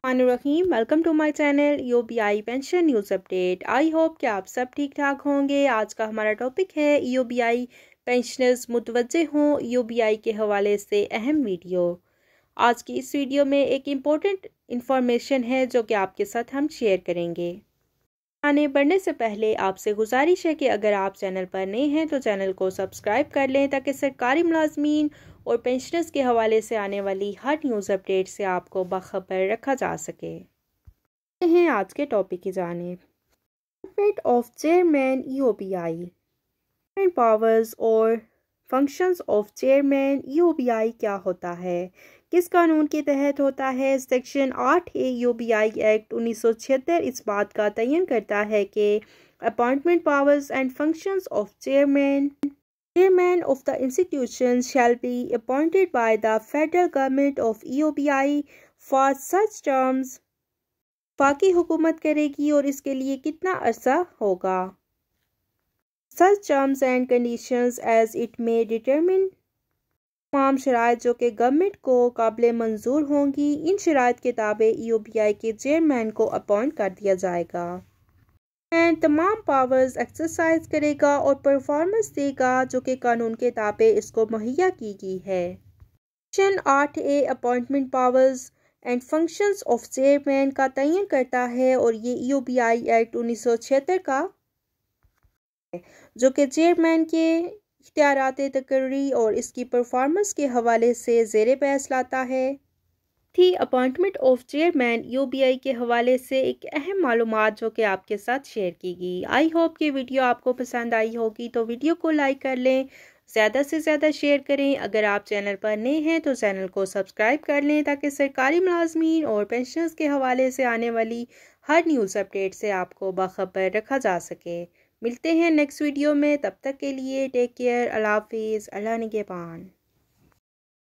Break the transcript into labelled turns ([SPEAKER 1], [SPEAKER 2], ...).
[SPEAKER 1] Rahim welcome to my channel EOBI pension news update. I hope कि आप सब ठीक ठाक होंगे। आज का हमारा टॉपिक है ईओबीआई पेंशनर्स मुतवज्जे हों ईओबीआई के हवाले से अहम वीडियो। आज की इस वीडियो में एक इम्पोर्टेंट इंफॉर्मेशन है जो कि आपके साथ हम शेयर करेंगे। आगे बढ़ने से पहले आपसे गुजारिश है कि अगर आप चैनल पर नए हैं तो चैनल को सब्सक्राइब कर लें ताकि सरकारी मुलाजमीन और पेंशनर्स के हवाले से आने वाली हर न्यूज़ अपडेट से आपको बाखबर रखा जा सके। हैं आज के टॉपिक की जानिब। Appointment of chairman EOBI, powers और फंक्शंस ऑफ चेयरमैन ईओबीआई क्या होता है, किस कानून के तहत होता है। सेक्शन 8A ईओबीआई एक्ट 1976 इस बात का तयन करता है कि appointment powers and functions of Chairman of the institution shall be appointed by the federal government of EOBI for such terms। वफाकी हुकूमत करेगी और इसके लिए कितना अरसा होगा। Such terms and conditions as it may determine। तमाम शराइत जो कि गवर्नमेंट को काबिल मंजूर होंगी, इन शराइत के ताबे EOBI के चेयरमैन को अपॉइंट कर दिया जाएगा एंड तमाम पावर्स एक्सरसाइज करेगा और परफॉर्मेंस देगा जो कि कानून के ताबे इसको मुहैया की गई है। Section 8A appointment powers and functions of chairman का तयन करता है और ये ईओबीआई एक्ट 1976 का जो कि चेयरमैन के इख्तियारात तकर्री और इसकी परफॉर्मेंस के हवाले से ज़ेरे बहस लाता है। थी अपॉइंटमेंट ऑफ चेयरमैन ईओबीआई के हवाले से एक अहम मालूमात जो कि आपके साथ शेयर की गई। आई होप कि वीडियो आपको पसंद आई होगी, तो वीडियो को लाइक कर लें, ज़्यादा से ज़्यादा शेयर करें। अगर आप चैनल पर नए हैं तो चैनल को सब्सक्राइब कर लें ताकि सरकारी मुलाजमीन और पेंशनर्स के हवाले से आने वाली हर न्यूज़ अपडेट से आपको बाखबर रखा जा सके। मिलते हैं नेक्स्ट वीडियो में, तब तक के लिए टेक केयर, अल्लाह हाफिज़, अल्लाह निगहबान।